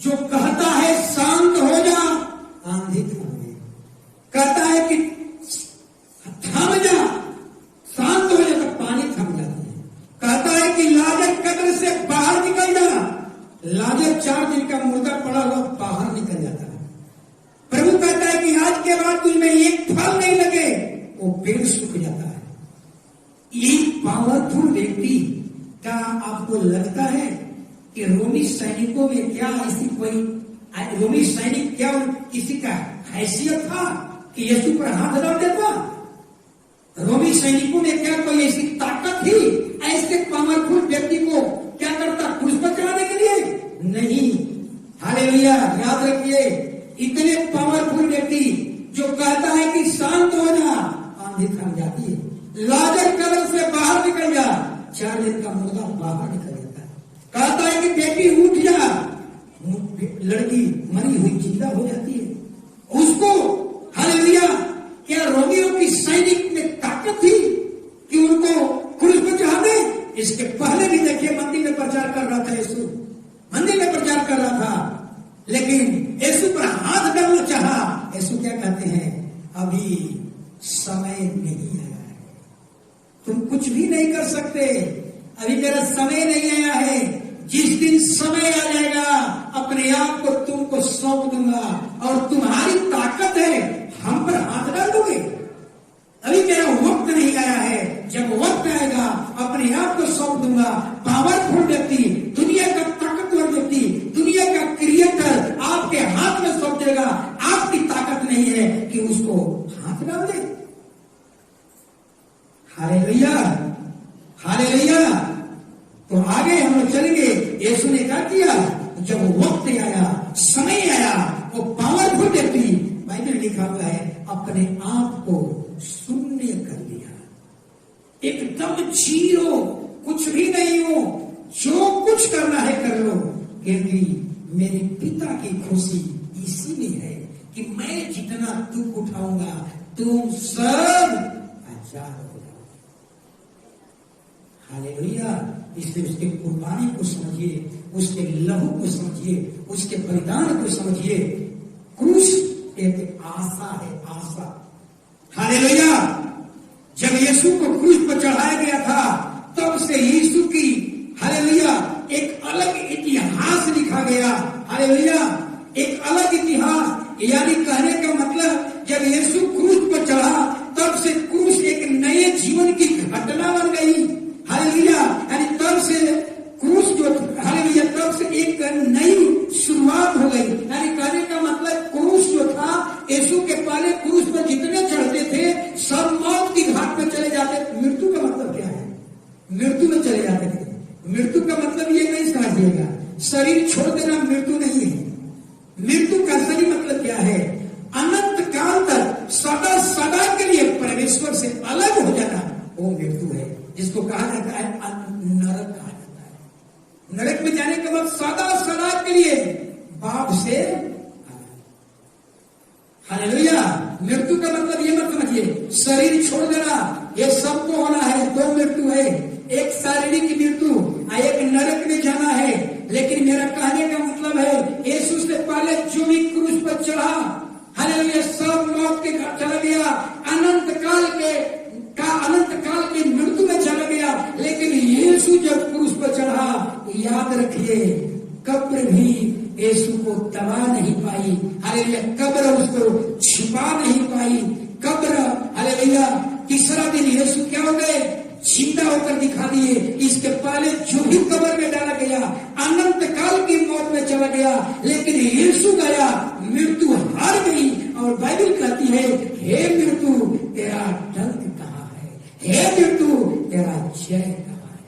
जो कहता है शांत हो जा, आंधी थम गई। कहता है कि थम जा, शांत हो जा, तो पानी थम जाती है। कहता है कि लाजर कब्र से बाहर निकल जा, लाजर 4 दिन का मुर्दा पड़ा हुआ बाहर निकल जाता है। प्रभु कहता है कि आज के बाद तुझमें एक फल नहीं लगे, वो पेड़ सूख जाता है। ये पावरफुल व्यक्ति, क्या आपको लगता है कि रोमी सैनिकों में क्या ऐसी कोई रोमी सैनिक क्या किसी का हैसियत था कि यीशु पर हाथ डाल देता? रोमी सैनिकों में क्या कोई ऐसी ताकत थी ऐसे पावरफुल व्यक्ति को क्या करता, क्रूस पर चढ़ाने के लिए? नहीं। हालेलुया। याद रखिए, इतने पावरफुल व्यक्ति जो कहता है कि शांत हो जा, आंधी थम जाती है। लाजर कब्र से बाहर निकल जा, 4 दिन का मुर्दा बाहर निकल जाता है। कहता है कि बेटी उठ जा, लड़की मरी हुई जिंदा हो जाती है। उसको हालेलुया, क्या रोमियों की सैनिक में ताकत थी कि उनको क्रूस पर चढ़ा दे? इसके पहले भी देखिए मंदिर में प्रचार कर रहा था यीशु, मंदिर में प्रचार कर रहा था, लेकिन यीशु पर हाथ डालना चाहा। यीशु क्या कहते हैं? अभी समय नहीं आया है, तुम कुछ भी नहीं कर सकते, अभी मेरा समय नहीं आया है। जिस दिन समय आ जाएगा अपने आप को तुमको सौंप दूंगा और तुम्हारी ताकत है हम पर हाथ डाल दोगे। अभी मेरा वक्त नहीं आया है, जब वक्त आएगा अपने आप को सौंप दूंगा। पावरफुल व्यक्ति, दुनिया का ताकतवर व्यक्ति, दुनिया का क्रिएटर आपके हाथ में सौंप देगा। आपकी ताकत नहीं है कि उसको हाथ डाल दे। Hallelujah, hallelujah. तो आगे हम लोग चलेंगे। यीशु ने क्या किया? जब वक्त आया, समय आया, वो पावरफुल व्यक्ति, बाइबल लिखा हुआ है, अपने आप को शून्य कर दिया, एकदम जीरो, कुछ भी नहीं हो, जो कुछ करना है कर लो, क्योंकि मेरे पिता की खुशी इसी में है कि मैं जितना दुख उठाऊंगा तुम सब आजाद हो जाओ। हालेलुया। इसलिए उसके कुर्बानी को समझिए, उसके लहू को समझिए, उसके बलिदान को समझिए। क्रूस एक आशा है, आशा। हालेलुया। जब यीशु को क्रूस पर चढ़ाया गया था तब से यीशु की हालेलुया एक अलग इतिहास लिखा गया। हालेलुया। एक अलग इतिहास, यानी कहने का मतलब जब यीशु क्रूस पर चढ़ा तब से क्रूस एक नए जीवन की घटना बन गई। हालेलुया। यानी तब से क्रूस जो हालेलुया, तब से एक नई शुरुआत हो गई। यानी कहने का मतलब क्रूस जो था, यीशु के पहले क्रूस पर जितने चढ़ते थे सब मौत की घाट पर चले जाते। मृत्यु का मतलब क्या है? मृत्यु में चले जाते थे। मृत्यु का मतलब ये नहीं समझिएगा शरीर छोड़ देना मृत्यु नहीं है। मृत्यु का सही मतलब क्या है? अनंत काल तक सदा सदा के लिए परमेश्वर से अलग हो जाना, वो मृत्यु है, जिसको कहा जाता है नरक कहा जाता है। नरक में जाने के बाद सदा सदा के लिए बाप से। हालेलुया। मृत्यु का मतलब ये मत समझिए शरीर छोड़ देना, ये सबको होना है। 2 मृत्यु है, एक शारीरिक मृत्यु, एक नरक में जाना है। लेकिन मेरा कहने का मतलब है यीशु से पहले जो भी क्रूस पर चढ़ा, हालेलुया, सब मौत के घर चला गया, अनंत काल की मृत्यु में चला गया। लेकिन यीशु जब क्रूस पर चढ़ा, याद रखिए कब्र भी यीशु को दबा नहीं पाई। हालेलुया। कब्र उसको छिपा नहीं पाई। कब्र हालेलुया, तीसरा दिन यीशु क्या हो गए? जिंदा होकर दिखा दिए। इसके पहले जो भी कब्र में डाला गया अनंत काल की मौत में चला गया, लेकिन यीशु गया, मृत्यु हार गई। और बाइबल कहती है, हे मृत्यु तेरा डंक कहाँ है? हे मृत्यु तेरा जय कहाँ है?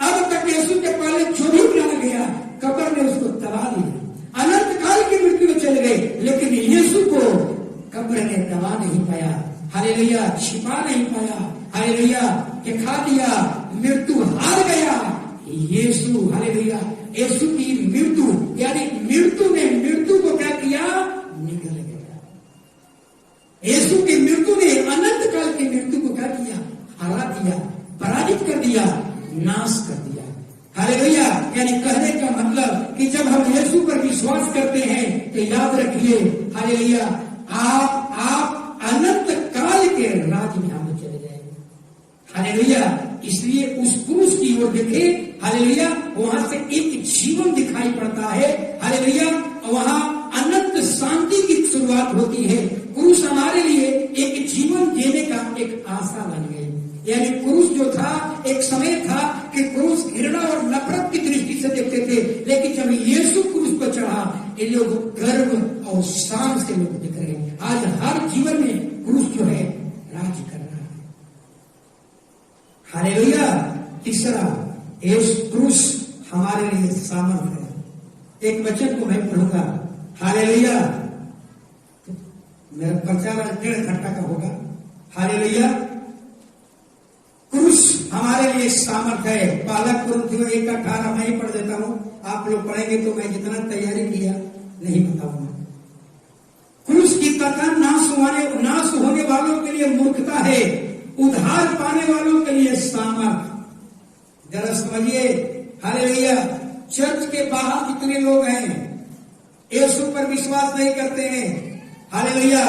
अब तक यीशु के पहले जो भी डाला गया कब्र ने उसको दबा दिया, अनंत काल की मृत्यु में चले गए, लेकिन यीशु को कब्र ने दबा नहीं पाया। हालेलुया। छिपा नहीं पाया। हालेलुया। दिखा दिया, मृत्यु हार गया। यीशु हालेलुया, यीशु की मृत्यु यानी मृत्यु ने मृत्यु को क्या किया? निगल गया। यीशु की मृत्यु ने अनंत काल की मृत्यु को क्या किया? हरा दिया, पराजित कर दिया, नाश कर दिया। हालेलुया। यानी कहने का मतलब कि जब हम यीशु पर विश्वास करते हैं तो याद रखिए हालेलुया, आप अनंत काल के राज में हम चले जाएंगे। हालेलुया, इसलिए उस क्रूस की ओर देखें। हालेलुया, वहां से एक जीवन दिखाई पड़ता है। हालेलुया, वहां अनंत शांति की शुरुआत होती है। क्रूस हमारे लिए एक जीवन देने का एक आशा बन गई। यानी क्रूस जो था, एक समय था कि क्रूस घृणा और नफरत की दृष्टि से देखते थे, लेकिन जब यीशु क्रूस पर चढ़ा, ये लोग गर्व और शान से लोग दिख रहे हैं। आज हर जीवन में क्रूस जो है राज कर रहा है। हालेलुया। तीसरा, यीशु क्रूस हमारे लिए सामर्थ है। एक वचन को मैं पढ़ूंगा। हालेलुया, मेरा प्रचार 1.5 घंटा का होगा। हालेलुया, क्रूस हमारे लिए सामर्थ है। पहला कुरिन्थियों 1:18 मैं ही पढ़ देता हूं, आप लोग पढ़ेंगे तो मैं जितना तैयारी किया नहीं बताऊंगा। क्रूस की कथा नाश होने वालों के लिए मूर्खता है, उद्धार पाने वालों के लिए सामर्थ। जरा समझिए, हालेलुया, चर्च के बाहर जितने लोग हैं यीशु पर विश्वास नहीं करते हैं। हालेलुया,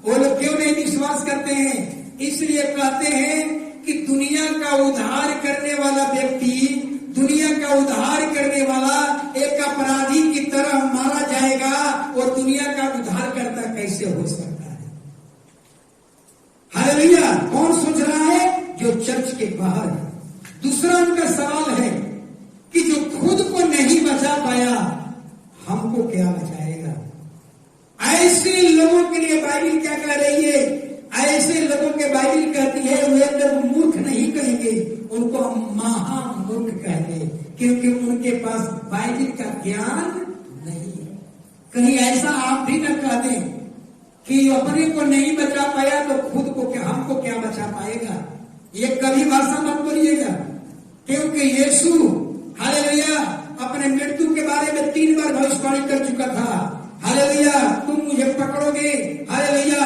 वो लोग क्यों नहीं विश्वास करते हैं? इसलिए कहते हैं कि दुनिया का उद्धार करने वाला व्यक्ति, दुनिया का उद्धार करने वाला एक अपराधी की तरह मारा जाएगा और दुनिया का उद्धार करता कैसे हो सकता है? हालेलुया, कौन सोच रहा है? जो चर्च के बाहर है। दूसरा उनका सवाल है कि जो खुद को नहीं बचा पाया, हमको क्या बचाएगा? ऐसे लोगों के लिए बाइबल क्या कह रही है? ऐसे लोगों के बाइबल कहती है वे लोग मूर्ख नहीं कहेंगे, उनको हम महामूर्ख कहेंगे, क्योंकि उनके पास बाइबल का ज्ञान नहीं है। कहीं ऐसा आप भी न कह दें कि अपने को नहीं बचा पाया तो खुद को क्या, हमको क्या बचा पाएगा? ये कभी भाषा मत बोलिएगा, क्योंकि यीशु हालेलुया अपने मृत्यु के बारे में 3 बार भविष्यवाणी कर चुका था। हालेलुया, तुम मुझे पकड़ोगे, हालेलुया,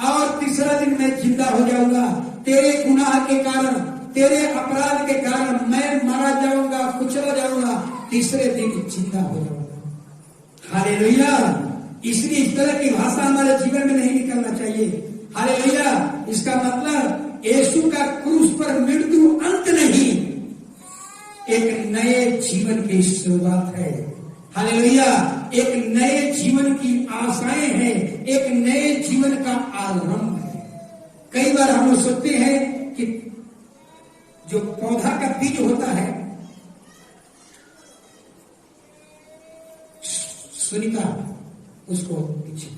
और तीसरा दिन मैं जिंदा हो जाऊंगा। तेरे गुनाह के कारण, तेरे अपराध के कारण मैं मारा जाऊंगा, कुचला जाऊंगा, तीसरे दिन जिंदा हो जाऊंगा। हालेलुया, इसलिए इस तरह की भाषा हमारे जीवन में नहीं निकलना चाहिए। हालेलुया, इसका मतलब यीशु का क्रूस पर मृत्यु अंत नहीं, एक नए जीवन की शुरुआत है। हालेलुया, एक नए जीवन की आशाएं हैं, एक नए जीवन का आरंभ है। कई बार हम लोग सोचते हैं कि जो पौधा का बीज होता है, सुनीता उसको पीछे,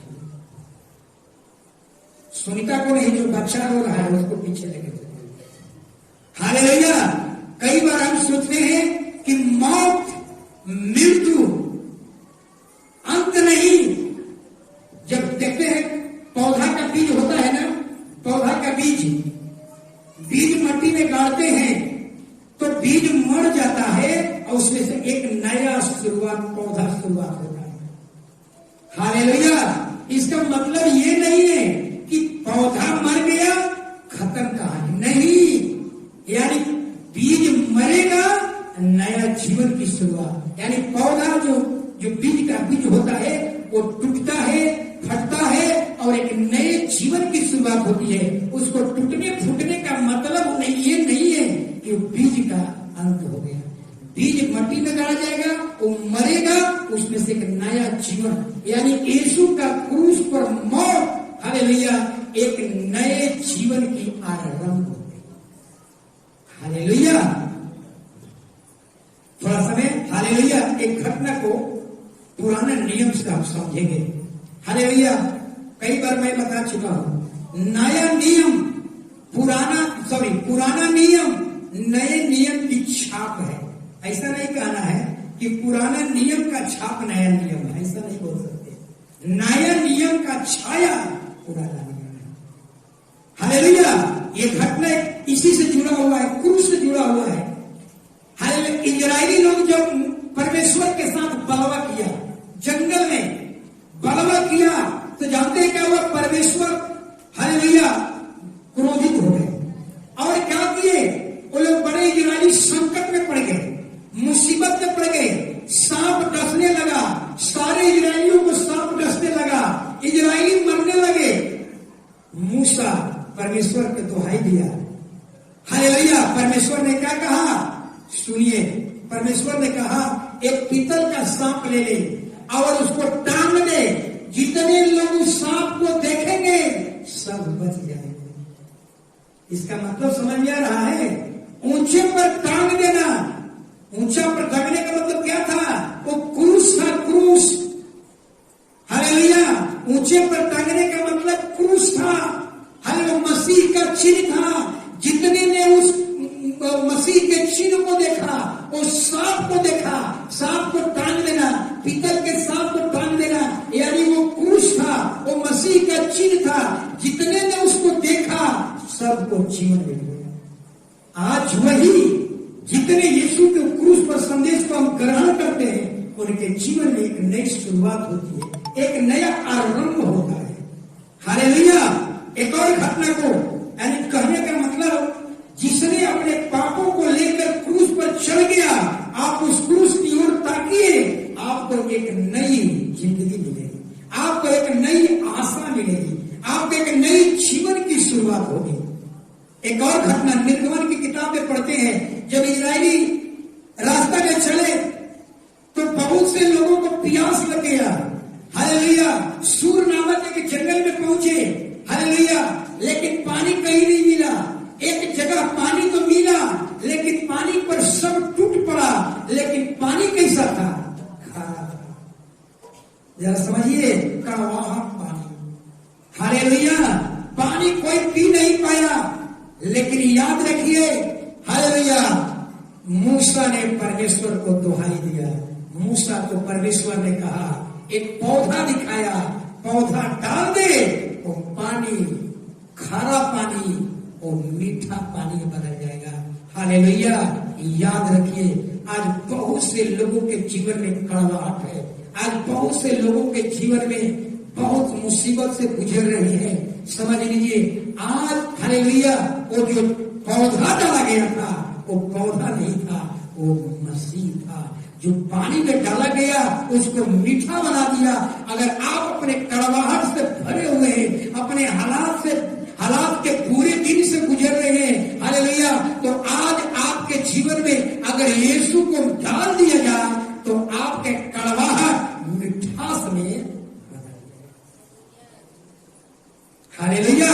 सुनीता को नहीं, जो बच्चा हो रहा है उसको पीछे लेके चलते। हालेलुया, कई बार हम सोचते हैं कि मौत, मृत्यु अंत नहीं। जब देखते हैं पौधा का बीज होता है ना, पौधा का बीज मट्टी में गाड़ते हैं तो बीज मर जाता है और उसमें से एक नया शुरुआत, पौधा शुरुआत होता है। हालेलुया, इसका मतलब ये नहीं है कि पौधा मर गया, खत्म कहानी नहीं। यानी बीज मरेगा, नया जीवन की शुरुआत। यानी पौधा जो बीज का बीज होता है वो टूटता है, फटता है और एक नए जीवन की शुरुआत होती है। उसको टूटने फूटने का मतलब नहीं, ये नहीं है कि बीज का अंत हो गया। बीज मट्टी में गाड़ा जाएगा, वो मरेगा, उसमें से एक नया जीवन, यानी यीशु का क्रूस पर मौत, हालेलुया, एक नए जीवन की आरंभ हो गई। हालेलुया, थोड़ा समय हालेलुया एक घटना को पुराने नियम से हम समझेंगे। हालेलुया, कई बार मैं बता चुका हूं, नया नियम पुराना नियम नए नियम की छाप है। ऐसा नहीं कहना है कि पुराना नियम का छाप नया नियम है, ऐसा नहीं बोल सकते। नया नियम का छाया पुराना नियम है। हालेलुया, ये घटना इसी से जुड़ा हुआ है, क्रूस से जुड़ा हुआ है। हालेलुया, इजरायली लोग जब परमेश्वर के साथ बलवा किया, जंगल में बलवा किया, तो जानते हैं क्या हुआ? परमेश्वर हालेलुया क्रोधित हो गए और क्या किए? वो लोग बड़े इजरायली संकट में पड़ गए, मुसीबत में पड़ सुनिए, परमेश्वर ने कहा एक पीतल का सांप ले ले और उसको टांग दे, जितने लोग उस सांप को देखेंगे सब बच जाएंगे। इसका मतलब समझ में आ रहा है? ऊंचे पर टांग देना, ऊंचा पर टांगने का मतलब क्या था? वो क्रूस था, क्रूस। हालेलुया। ऊंचे पर टांगने का मतलब क्रूस था, हालेलुया, मसीह का चिन्ह था। जितने ने उस मसीह के चिन्ह को देखा, उस सांप को देखा, सांप को टांग देना, पीतल के सांप को टांग देना, यानी वो क्रूस था, वो मसीह का चिन्ह था। जितने ने उसको देखा सबको जीवन मिल गया। आज वही जितने यीशु के क्रूस पर संदेश को हम ग्रहण करते हैं, उनके जीवन में एक नई शुरुआत होती है, एक नया आरंभ होता है। हालेलुया। एक और घटना को यानी कहने का मतलब, जिसने अपने पापों को लेकर क्रूस पर चढ़ गया, आप उस क्रूस की ओर ताकिए, आपको एक नई जिंदगी मिलेगी, आपको एक नई आशा मिलेगी, आपको एक नई जीवन की शुरुआत होगी। एक और घटना निर्गमन की किताब में पढ़ते हैं, जब इजरायली रास्ता में चले तो बहुत से लोगों को प्यास लग गया। हालेलुया। सूर नामक एक जंगल में पहुंचे, हालेलुया, लेकिन पानी कहीं नहीं मिला। एक जगह पानी तो मिला, लेकिन पानी पर सब टूट पड़ा। लेकिन पानी कैसा था? खारा था। जरा समझिए, कड़वा पानी। हालेलुया। पानी कोई पी नहीं पाया, लेकिन याद रखिए, हालेलुया, मूसा ने परमेश्वर को दुहाई दिया। मूसा को परमेश्वर ने कहा, एक पौधा दिखाया, पौधा डाल दे, वो पानी, खारा पानी वो मीठा पानी बदल जाएगा। हालेलुया। याद रखिए, आज बहुत से लोगों के जीवन में कड़वाहट है, आज बहुत से लोगों के जीवन में बहुत मुसीबत से गुजर रही है। समझ लीजिए, आज हालेलुया, वो जो पौधा डाला गया था वो पौधा नहीं था, वो मसीह था। जो पानी में डाला गया उसको मीठा बना दिया। अगर आप अपने कड़वाहट से भरे हुए हैं, अपने हालात के पूरे दिन से गुजर रहे हैं, हालेलुया, तो आज आपके जीवन में अगर यीशु को डाल दिया जाए तो आपके कड़वाहट मिठास में बदल जाए। हालेलुया।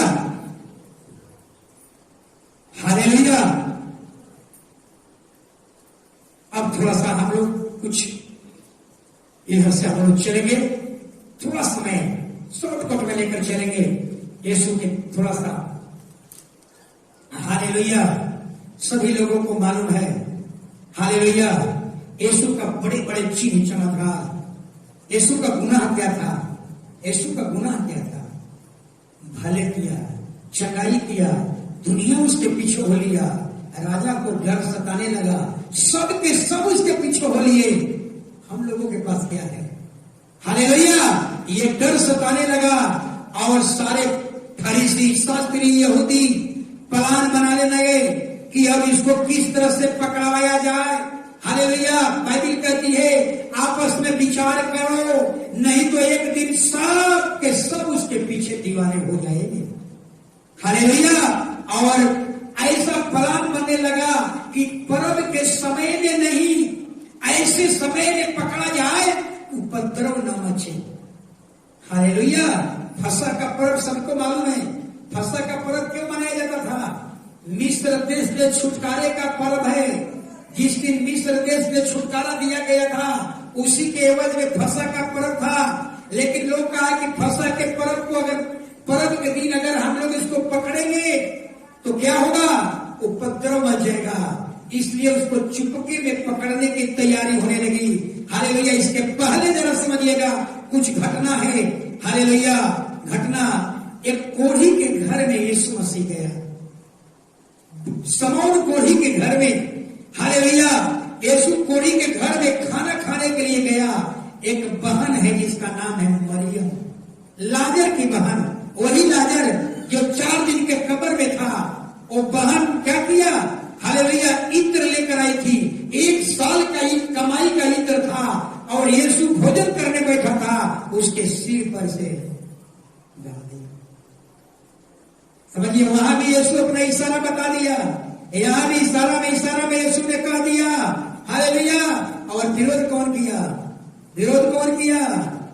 हालेलुया। अब थोड़ा सा हम लोग कुछ इधर से हम लोग चलेंगे, थोड़ा समय शॉर्टकट में लेकर चलेंगे यीशु के थोड़ा सा। हालेलुया। सभी लोगों को मालूम है, हालेलुया, यीशु का बड़े बड़े चिन्ह चमत्कार। यीशु का गुनाह क्या था? यीशु का गुनाह क्या था? भले किया, चंगाई किया, दुनिया उसके पीछे हो लिया, राजा को डर सताने लगा, सब के सब उसके पीछे हो लिए। हम लोगों के पास क्या है? हालेलुया। ये डर सताने लगा और सारे फरीसी, शास्त्री, यहूदी प्लान बनाने लगे कि अब इसको किस तरह से पकड़ाया जाए। हालेलुया। बाइबल कहती है आपस में विचार करो, नहीं तो एक दिन सब के सब उसके पीछे दीवाने हो जाएंगे। हालेलुया। और ऐसा प्लान बनने लगा कि पर्व के समय में नहीं, ऐसे समय में पकड़ा जाए उपद्रव न मचे। हालेलुया। फसह का पर्व सबको मालूम है। फसह का पर्व क्यों मनाया जाता था? मिस्र देश के छुटकारे का पर्व है। जिस दिन मिस्र देश में छुटकारा दिया गया था, उसी के एवज में फसह का पर्व था। लेकिन लोग कहा कि फसह के पर्व को, अगर पर्व के दिन अगर हम लोग इसको पकड़ेंगे तो क्या होगा? उपद्रव मच जाएगा। इसलिए उसको चुपके में पकड़ने की तैयारी होने लगी। हालेलुया। इसके पहले जरा समझिएगा, कुछ घटना है। हालेलुया। घटना, एक कोढ़ी के घर में यीशु मसीह गया, समौन कोढ़ी के घर में। हालेलुया। यीशु कोढ़ी के घर में खाना खाने के लिए गया। एक बहन है जिसका नाम है मरियम, लाजर की बहन। वही लाजर जो 4 दिन के कब्र में था, वो बहन क्या किया? हालेलुया, इत्र लेकर आई थी। 1 साल का कमाई का इत्र था और यीशु भोजन करने बैठा था, उसके सिर पर से डाल दिया। समझिए, वहां भी यीशु अपना इशारा बता दिया। यहाँ भी इशारा में यीशु ने कह दिया, हालेलुया। और विरोध कौन किया? विरोध कौन किया?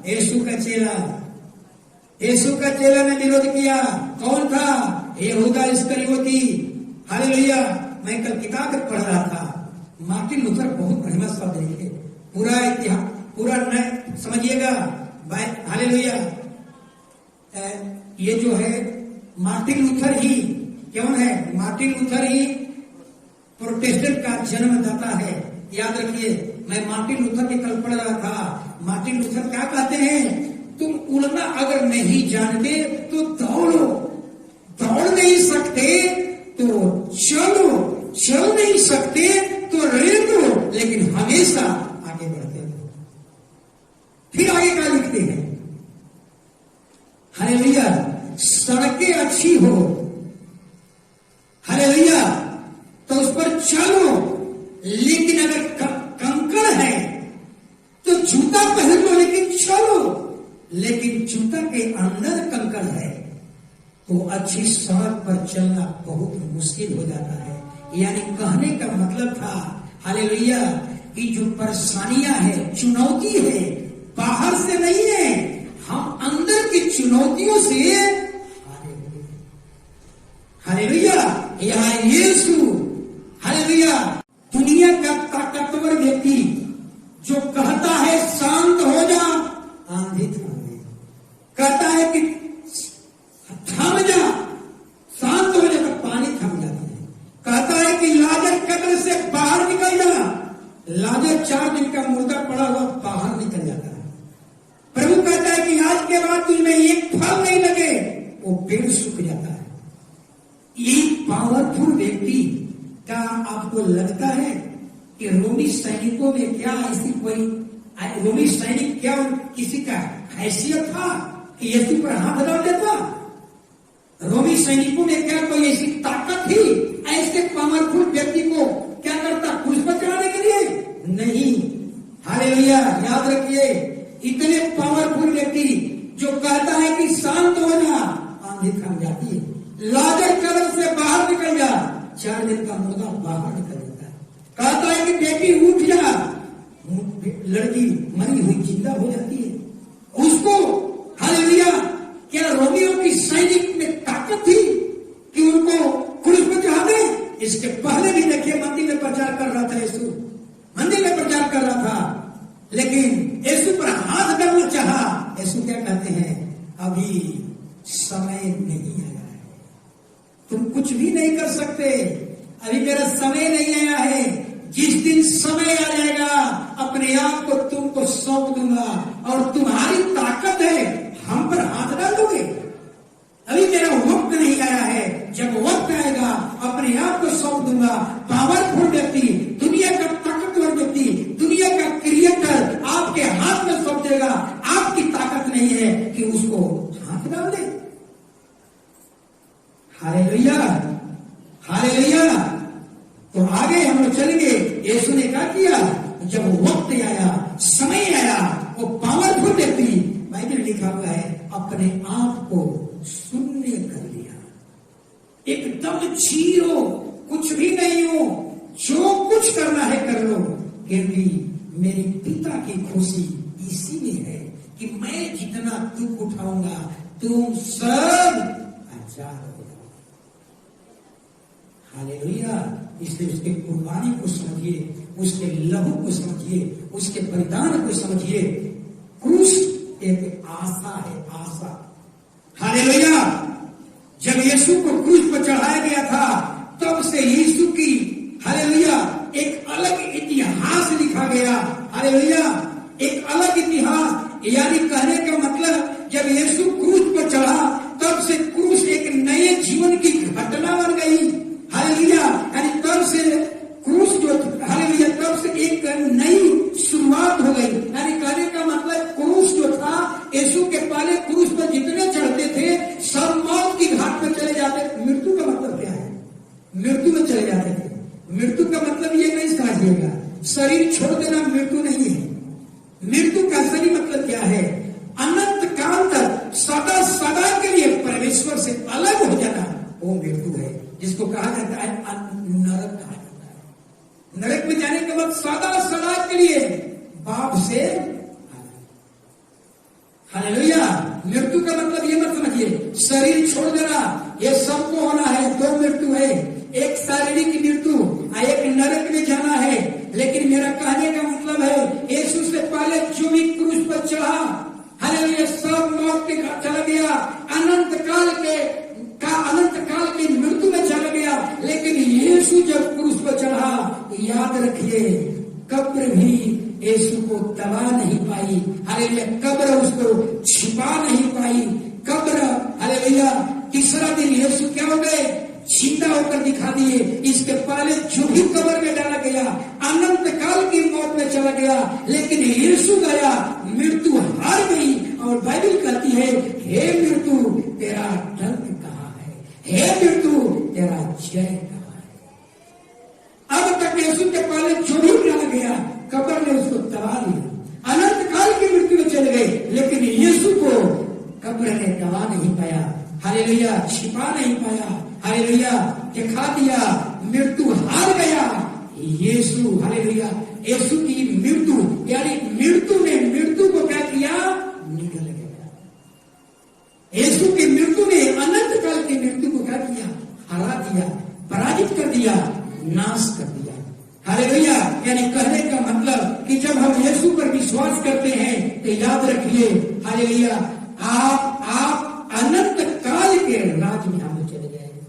यीशु का चेला। यीशु का चेला ने विरोध किया। कौन था? यहूदा इस्करियोती। हालेलुया। मैं कल किताब पढ़ रहा था, मार्टिन लूथर बहुत महिमा शब्द लिखे, पूरा इतिहास पूरा न समझिएगा। हालेलुया। ये जो है मार्टिन लूथर ही कौन है? मार्टिन लूथर ही प्रोटेस्टेंट का जन्मदाता है। याद रखिए, मैं मार्टिन लूथर की कल पढ़ रहा था। मार्टिन लूथर क्या कहते हैं? तुम उड़ना अगर नहीं जानते तो दौड़ो, दौड़ नहीं सकते तो चलो, चल नहीं सकते तो रेंगो, लेकिन हमेशा आगे बढ़ते रहो। फिर आगे क्या लिखते हैं? हालेलुया। सड़कें अच्छी हो, हालेलुया, तो उस पर चलो, लेकिन अगर कंकड़ है तो जूता पहन लो, लेकिन चलो। लेकिन जूता के अंदर कंकड़ है तो अच्छी सड़क पर चलना बहुत मुश्किल हो जाता है। यानी कहने का मतलब था, हालेलुया, कि जो परेशानियां है, चुनौती है, बाहर से नहीं है, हम अंदर की चुनौतियों से, हालेलुया। यहाँ यीशु, हालेलुया, दुनिया का ताकतवर व्यक्ति जो कहता है शांत हो जा, आंधी थम गई। कहता है कि थम जा, शांत हो जा, तो पानी थम जाती है। कहता है कि लाजर कब्र से बाहर निकल जा, लाजर 4 दिन का मुर्दा पड़ा हुआ बाहर निकल जाता है। प्रभु कहता है कि आज के बाद तुझमें एक फल नहीं लगे, वो पेड़ सूख जाता है। एक पावरफुल व्यक्ति का आपको लगता है कि रोमी सैनिकों में क्या ऐसी कोई रोमी सैनिक क्या किसी का हैसियत था कि यीशु पर हाथ डाल देता? रोमी सैनिकों में क्या कोई ऐसी ताकत थी ऐसे पावरफुल व्यक्ति को क्या करता क्रूस पर चढ़ाने के लिए? नहीं। हालेलुया। याद रखिए, इतने पावरफुल व्यक्ति जो कहता है कि शांत हो जा, आंधी थम जाती है। लाजर कब्र से बाहर निकल जा, 4 दिन का मुर्दा बाहर निकल जाता है। कहता है कि बेटी उठ जा, लड़की मरी हुई जिंदा हो जाती है। उसको, हालेलुया, क्या रोमियों की सैनिक में ताकत थी कि उनको क्रूस पर चढ़ा दे? इसके पहले भी देखिए, मंदिर में प्रचार कर रहा था यीशु, मंदिर में प्रचार कर रहा था, लेकिन यीशु पर हाथ डालना चाहा। यीशु क्या कहते हैं? अभी समय नहीं आया है, तुम कुछ भी नहीं कर सकते, अभी मेरा समय नहीं आया है। जिस दिन समय आ जाएगा, अपने आप को तुमको सौंप दूंगा और तुम्हारी ताकत है, हम पर हाथ डाल दोगे। अभी मेरा वक्त नहीं आया है, जब वक्त आएगा अपने आप को सौंप दूंगा। पावरफुल व्यक्ति, दुनिया का ताकतवर व्यक्ति, दुनिया का क्रिएटर आपके हाथ में सौंप देगा। आपकी ताकत नहीं है कि उसको हाथ डाल दे। Hallelujah, hallelujah. तो आगे हम लोग चलेंगे। यीशु ने क्या किया? जब वक्त आया, समय आया, वो पावरफुल व्यक्ति, बाइबल लिखा हुआ है, अपने आप को शून्य कर लिया, एकदम जीरो, कुछ भी नहीं हो, जो कुछ करना है कर लो, क्योंकि मेरे पिता की खुशी इसी में है कि मैं जितना दुख उठाऊंगा तुम सब आजाद हो जाओ। हालेलुया। इसलिए उसके कुर्बानी को समझिए, उसके लहू को समझिए, उसके बलिदान को समझिए। क्रूस एक आशा है, आशा। हालेलुया। जब यीशु को क्रूस पर चढ़ाया गया था, तब से यीशु की, हालेलुया, एक अलग इतिहास लिखा गया। हालेलुया। एक अलग इतिहास, यानी कहने का मतलब, जब यीशु क्रूस पर चढ़ा तब से क्रूस एक नए जीवन की घटना बन गई। हालेलुया। यानी तब से क्रूस जो, हालेलुया, तब से एक नई शुरुआत हो गई। यानी कहने का मतलब, क्रूस जो था, यीशु के पहले क्रूस पर जितने चढ़ते थे सब मौत की घाट पर चले जाते। मृत्यु का मतलब क्या है? मृत्यु में चले जाते थे। मृत्यु का मतलब ये नहीं समझिएगा शरीर छोड़ देना मृत्यु नहीं है। मृत्यु का सही मतलब क्या है? अनंत काल तक सदा सदा के लिए परमेश्वर से अलग हो जाना, वो मृत्यु है। जिसको कहा जाता है नरक कहा जाता है। नरक में जाने के बाद सदा सदा के लिए बाप से हालेलुया। मृत्यु का मतलब ये मत समझिए शरीर छोड़ देना, ये सबको होना है। दो मृत्यु है, एक शारीरिक मृत्यु और एक नरक में जाना है। लेकिन मेरा कहने का मतलब है यीशु से पहले जो भी क्रूस पर चढ़ा, हालेलुया, सब मौत के घर चला गया, अनंत काल की मृत्यु में चला गया। लेकिन यीशु जब क्रूस पर चढ़ा, याद रखिए कब्र भी यीशु को दबा नहीं पाई। हालेलुया, कब्र उसको छिपा नहीं पाई। कब्र, हालेलुया, तीसरा दिन यीशु क्या हो गए? जिंदा होकर दिखा दिए। इसके पहले जो भी कब्र में डाला गया अनंत काल की मौत में चला गया, लेकिन यीशु गया, मृत्यु हार गई। और बाइबल कहती है, हे मृत्यु तेरा डंक कहाँ है? हे मृत्यु तेरा जय कहाँ है? अब तक यीशु के पहले जो भी डाला गया कब्र ने उसको दबा लिया, अनंत काल की मृत्यु में चले गए, लेकिन यीशु को कब्र ने दबा नहीं पाया। हालेलुया, छिपा नहीं पाया। हालेलुया, दिखा दिया, मृत्यु हार गया यीशु। हालेलुया, यीशु की मृत्यु यानी मृत्यु ने मृत्यु को क्या किया? निगल गया। यीशु की मृत्यु ने अनंत काल की मृत्यु को क्या किया? हरा दिया, पराजित कर दिया, नाश कर दिया। हालेलुया, यानी कहने का मतलब कि जब हम यीशु पर विश्वास करते हैं तो याद रखिए, हालेलुया, आप अनंत काल के राज में हम चले जाएंगे।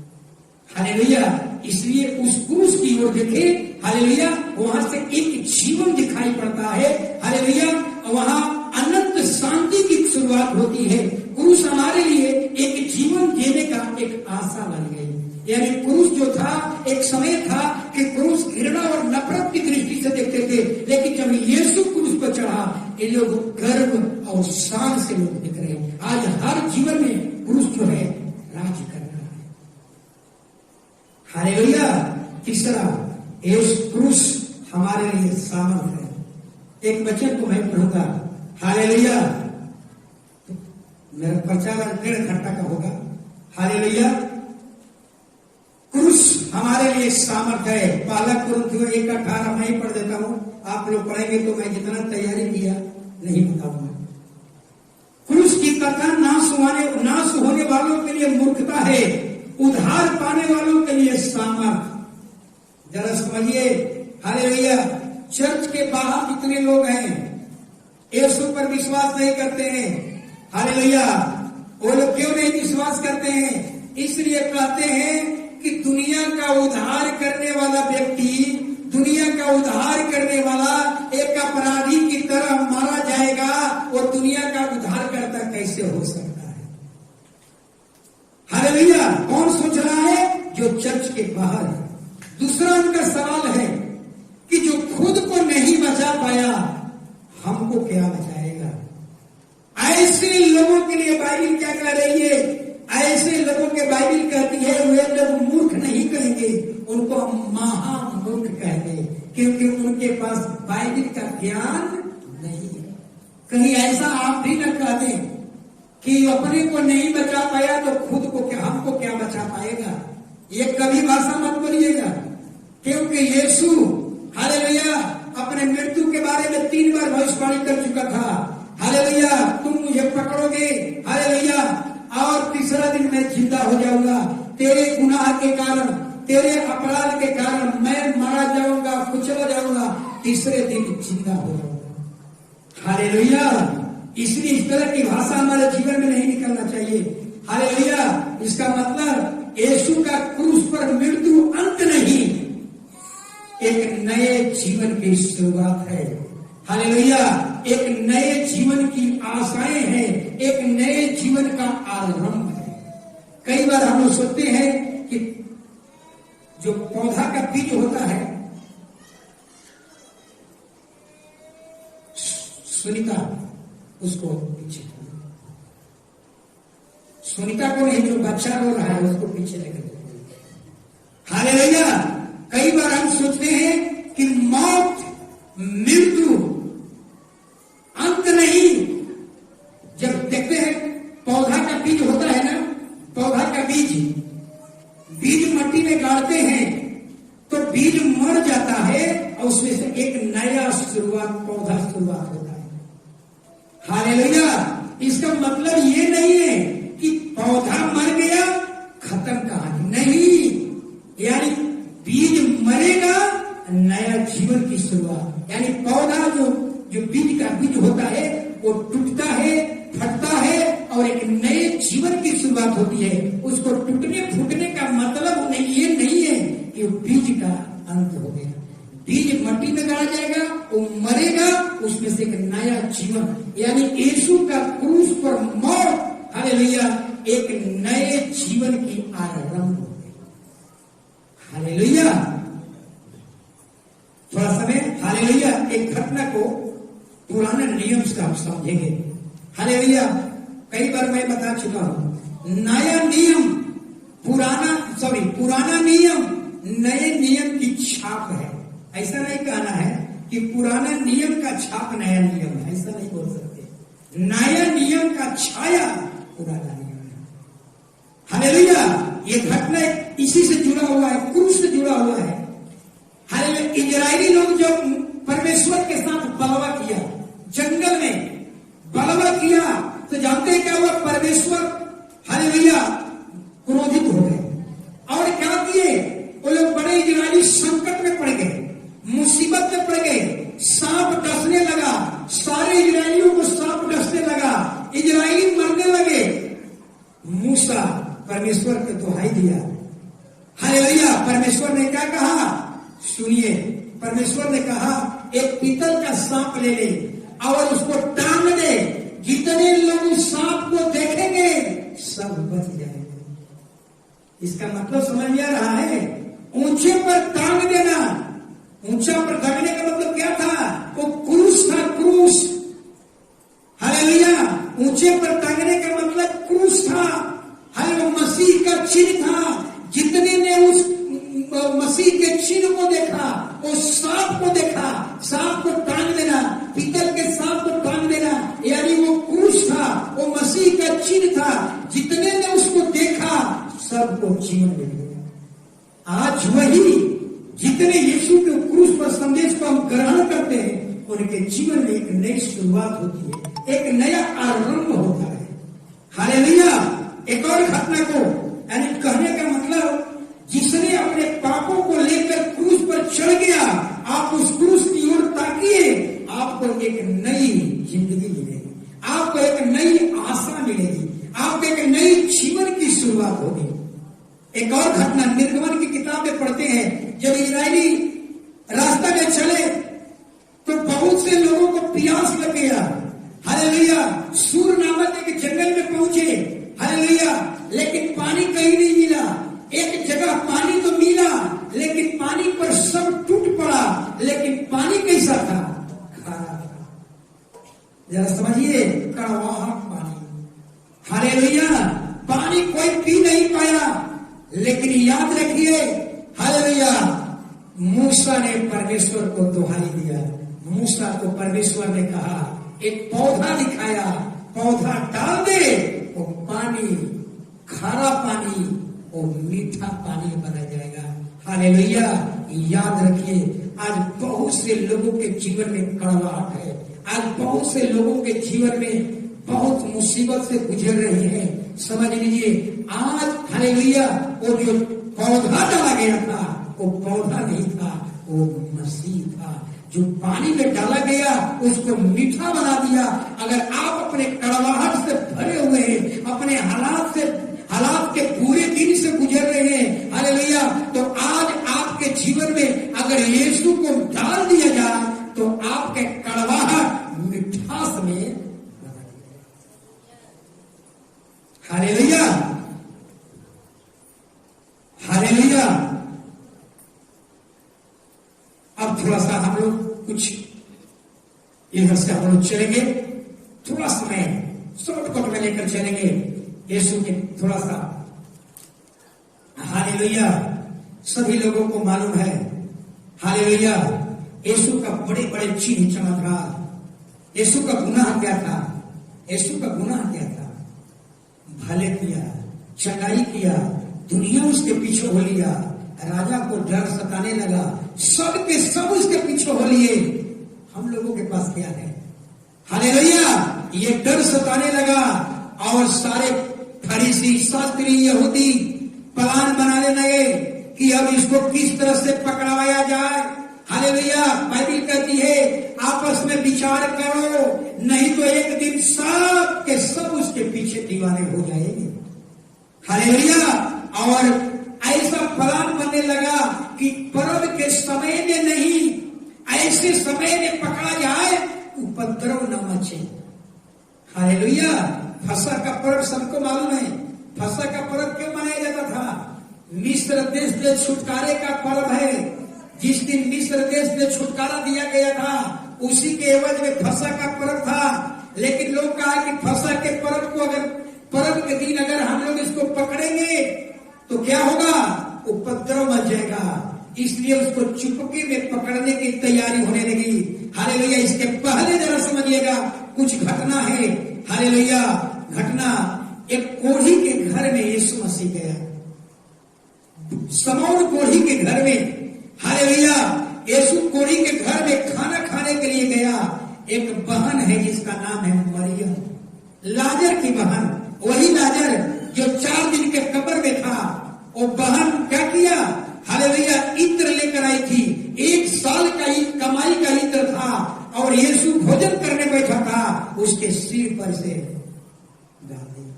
हालेलुया, इसलिए उस क्रूस की ओर देखें। हालेलुया, वहां से एक जीवन दिखाई पड़ता है। हालेलुया, वहां अनंत शांति की शुरुआत होती है। क्रूस हमारे लिए एक जीवन देने का एक आशा बन गई। यानी क्रूस जो था, एक समय था कि क्रूस घृणा और नफरत की दृष्टि से देखते थे, लेकिन जब यीशु क्रूस पर चढ़ा, ये लोग गर्व और शान से लोग दिख रहे हैं। आज हर जीवन में क्रूस जो है राज कर रहा है। हालेलुया, तीसरा, इस क्रूस हमारे लिए सामर्थ है। एक वचन को मैं पढ़ूंगा। हालेलुया, मेरा प्रचार 1.5 घंटा का होगा। हालेलुया, क्रूस हमारे लिए सामर्थ है। पहला कुरिन्थियों 1:18 मैं ही पढ़ देता हूं, आप लोग पढ़ेंगे तो मैं जितना तैयारी किया नहीं बताऊंगा। क्रूस की कथा नाश होने वालों के लिए मूर्खता है, उद्धार पाने वालों के लिए सामर्थ। जरा समझिए, हालेलुया, चर्च के बाहर जितने लोग हैं यीशु पर विश्वास नहीं करते हैं। हालेलुया, वो लोग क्यों नहीं विश्वास करते हैं? इसलिए कहते हैं कि दुनिया का उद्धार करने वाला व्यक्ति, दुनिया का उद्धार करने वाला एक अपराधी की तरह मारा जाएगा, वो दुनिया का उद्धार करता कैसे हो सकता है? हालेलुया, कौन सोच रहा है? जो चर्च के बाहर है। दूसरा उनका सवाल है कि जो खुद को नहीं बचा पाया, हमको क्या बचाएगा? ऐसे लोगों के लिए बाइबल क्या कह रही है? ऐसे लोगों के बाइबल कहती है वे लोग मूर्ख नहीं कहेंगे, उनको हम महामूर्ख कहेंगे, क्योंकि उनके पास बाइबल का ज्ञान नहीं है। कहीं ऐसा आप भी न कह दें कि अपने को नहीं बचा पाया तो खुद को क्या, हमको क्या बचा पाएगा? ये कभी भाषा मत बोलिएगा, क्योंकि यीशु, हालेलुया, अपने मृत्यु के बारे में 3 बार भविष्यवाणी कर चुका था। हालेलुया, तुम मुझे पकड़ोगे, हालेलुया, और तीसरा दिन मैं जिंदा हो जाऊंगा। तेरे गुनाह के कारण, तेरे अपराध के कारण मैं मारा जाऊंगा, कुचला जाऊंगा, तीसरे दिन जिंदा हो जाऊंगा। हालेलुया, इसलिए इस तरह की भाषा हमारे जीवन में नहीं निकलना चाहिए। हालेलुया, इसका मतलब यीशु का क्रूस पर मृत्यु अंत नहीं, एक नए जीवन की शुरुआत है। हालेलुया, एक नए जीवन की आशाएं हैं, एक नए जीवन का आरंभ है। कई बार हम लोग सोचते हैं कि जो पौधा का बीज होता है, सुनीता, उसको पीछे, सुनीता को नहीं, जो बच्चा रो रहा है उसको पीछे लेकर। हालेलुया, कई बार हम सोचते हैं कि मौत, मृत्यु अंत नहीं। जब देखते हैं पौधा का बीज होता है ना, पौधा का बीज मट्टी में शुरुआत पौधा शुरुआत होता है। हालेलुया। इसका मतलब ये नहीं है कि पौधा मर गया खत्म कहानी, नहीं। यानी बीज मरेगा, नया जीवन की शुरुआत। यानी पौधा जो बीज का बीज होता है वो टूटता है, फटता है और एक नए जीवन की शुरुआत होती है। उसको टूटने फूटने का मतलब ये नहीं है कि वो बीज का अंत हो गया। बीज मट्टी में गाड़ा जाएगा, वो मरेगा, उसमें से एक नया जीवन, यानी यीशु का क्रूस पर मौत, हालेलुया, एक नए जीवन की आरंभ हो गई। हालेलुया। थोड़ा समय हालेलुया एक घटना को पुराना नियम से हम समझेंगे। हालेलुया। कई बार मैं बता चुका हूं, नया नियम पुराना नियम नए नियम की छाप है। ऐसा नहीं कहना है कि पुराना नियम का छाप नया नियम है, ऐसा नहीं बोल सकते। नया नियम का छाया पुराना नियम है। हालेलुया। ये घटना इसी से जुड़ा हुआ है, क्रूस से जुड़ा हुआ है। हालेलुया। इजरायली लोग जो परमेश्वर के साथ बलवा किया, जंगल में बलवा किया, तो जानते हैं क्या हुआ? परमेश्वर हालेलुया क्रोधित हो गए और क्या किए? वो लोग बड़े इजरायली संकट में पड़ गए, मुसीबत में पड़ गए। सांप डसने लगा, सारे इजरायलियों को सांप डसने लगा, इजरायली मरने लगे। मूसा परमेश्वर को दुहाई दिया। हालेलुया। परमेश्वर ने क्या कहा? सुनिए, परमेश्वर ने कहा एक पीतल का सांप ले ले और उसको टांग दे, जितने लोग उस सांप को देखेंगे सब बच जाएंगे। इसका मतलब समझ में आ रहा है? ऊंचे पर टांग देना। ऊंचा पर टांगने का मतलब क्या था? वो क्रूस था, क्रूस। हालेलुया। ऊंचे पर टांगने का मतलब क्रूस था। हालेलुया। मसीह का चिन्ह था। जितने ने उस मसीह के चिन्ह को देखा, उस सांप को देखा, सांप को टांग देना, पीतल के सांप को टांग देना, यानी वो क्रूस था, वो मसीह का चिन्ह था। जितने ने उसको देखा सबको जीवन मिल गया। आज वही जितने यीशु के क्रूस पर संदेश को हम ग्रहण करते हैं, उनके जीवन में एक नई शुरुआत होती है, एक नया आरंभ होता है। हालेलुया। एक और घटना को यानी कहने का मतलब, जिसने अपने पापों को लेकर क्रूस पर चढ़ गया, आप उस क्रूस की ओर ताकिए, आपको एक नई जिंदगी मिलेगी, आपको एक नई आशा मिलेगी, आपको एक नई जीवन की शुरुआत होगी। एक और घटना निर्गमन की किताब में पढ़ते हैं, जब इजरायली रास्ता में चले तो बहुत से लोगों को प्यास लग गया। हालेलुया। सूर नामक एक जंगल में पहुंचे। हालेलुया। लेकिन पानी कहीं नहीं मिला। एक जगह पानी तो मिला, लेकिन पानी पर सब टूट पड़ा। लेकिन पानी कैसा था? खारा था। जरा समझिए, कड़वाहट पानी। हालेलुया। पानी कोई पी नहीं पाया। लेकिन याद रखिए, हालेलुया, मूसा ने परमेश्वर को दुहाई दिया। मूसा को परमेश्वर ने कहा, एक पौधा दिखाया, पौधा डाल दे, वो पानी, खारा पानी वो मीठा पानी बना जाएगा। हालेलुया। याद रखिए, आज बहुत से लोगों के जीवन में कड़वाहट है। आज बहुत से लोगों के जीवन में बहुत मुसीबत से गुजर रहे हैं। समझ लीजिए, आज हालेलुया वो जो पौधा डाला गया था, वो पौधा नहीं था, वो मसीह था। जो पानी में डाला गया उसको मीठा बना दिया। अगर आप अपने कड़वाहट से भरे हुए हैं, अपने हालात के पूरे दिन से गुजर रहे हैं, हालेलुया, तो आज आपके जीवन में अगर यीशु को डाल दिया जाए तो आपके कड़वाहट मिठास में, हालेलुया, हालेलुया। अब थोड़ा सा हम लोग कुछ इधर से हम लोग चलेंगे, थोड़ा समय शॉर्टकट में लेकर चलेंगे यीशु के थोड़ा सा। हालेलुया। सभी लोगों को मालूम है, हालेलुया, यीशु का बड़े बड़े चिन्ह चमत्कार। यीशु का गुनाह क्या था? यीशु का गुनाह क्या था? भले किया, चंगाई किया, दुनिया उसके पीछे हो लिया, राजा को डर सताने लगा, सब के सब उसके पीछे हो लिए। हम ये डर सताने लगा और सारे फरीसी, शास्त्री, यहूदी प्लान बनाने लगे कि अब इसको किस तरह से पकड़वाया जाए। हालेलुया। बाइबल कहती है आपस में विचार करो, नहीं तो एक दिन सब के सब उसके पीछे दीवाने हो जाएंगे। हालेलुया। और ऐसा प्लान बनने लगा कि पर्व के समय में नहीं, ऐसे समय में पकड़ा जाए उपद्रव न मचे। हालेलुया। फसह का पर्व सबको मालूम है। फसह का पर्व क्यों मनाया जाता था? मिस्र देश से छुटकारे का पर्व है। जिस दिन मिस्र देश में छुटकारा दिया गया था उसी के एवज में फसह का पर्व था। लेकिन लोग कहा कि फसह के पर्व को अगर पर्व के दिन अगर हम लोग इसको पकड़ेंगे तो क्या होगा? उपद्रव मच जाएगा। इसलिए उसको चुपके में पकड़ने की तैयारी होने लगी। हालेलुया। इसके पहले जरा समझिएगा कुछ घटना है। हालेलुया। घटना, एक कोढ़ी के घर में यीशु मसीह गया। समौन कोढ़ी के घर में। हालेलुया। यीशु कोढ़ी के घर में खाना खाने के लिए गया। एक बहन है जिसका नाम है मरियम, लाजर की बहन। वही लाजर जो 4 दिन के कब्र में था। वो बहन क्या किया? हालेलुया। इत्र लेकर आई थी। 1 साल का कमाई का इत्र था और यीशु भोजन करने बैठा था, उसके सिर पर से डाल दिया।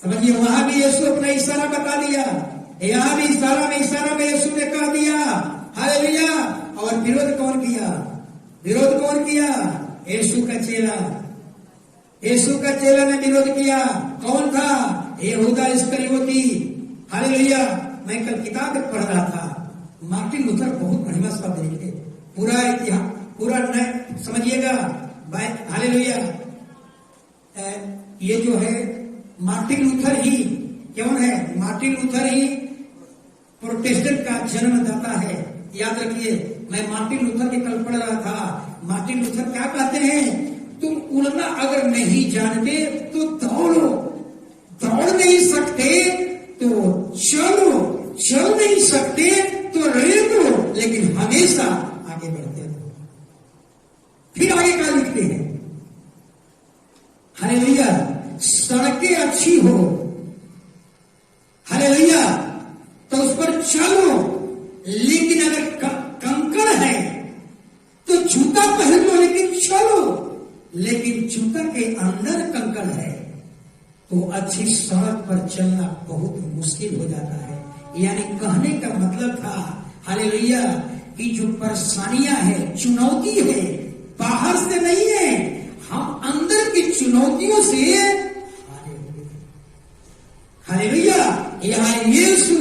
समझिए, वहां भी यीशु अपना इशारा बता दिया, यहां भी इशारा में यीशु ने कह दिया। हालेलुया। और विरोध कौन किया? विरोध कौन किया? यीशु का चेला। यीशु का चेला ने विरोध किया। कौन था? यहूदा इस्करियोती। हालेलुया। मैं कल किताब में पढ़ रहा था, मार्टिन लूथर बहुत बढ़िया शब्द लिखे, पूरा इतिहास पूरा न समझिएगा। हालेलुया। ये जो है मार्टिन लूथर ही कौन है? मार्टिन लूथर ही प्रोटेस्टेंट का जन्मदाता है। याद रखिए, मैं मार्टिन लूथर के कल पढ़ रहा था। मार्टिन लूथर क्या कहते हैं? तुम उड़ना अगर नहीं जानते तो दौड़ो, दौड़ नहीं सकते तो चलो, चल नहीं सकते तो रेंगो, लेकिन हमेशा आगे बढ़ते रहो। फिर आगे क्या लिखते हैं? हालेलुया। सड़कें अच्छी हो, हालेलुया, तो उस पर चलो, लेकिन अगर कंकड़ है तो जूता पहन लो लेकिन चलो। लेकिन जूता के अंदर कंकड़ है तो अच्छी सड़क पर चलना बहुत मुश्किल हो जाता है। यानी कहने का मतलब था, हालेलुया, कि जो परेशानियां है, चुनौती है, बाहर से नहीं है, हम अंदर की चुनौतियों से। हालेलुया। यहाँ यीशु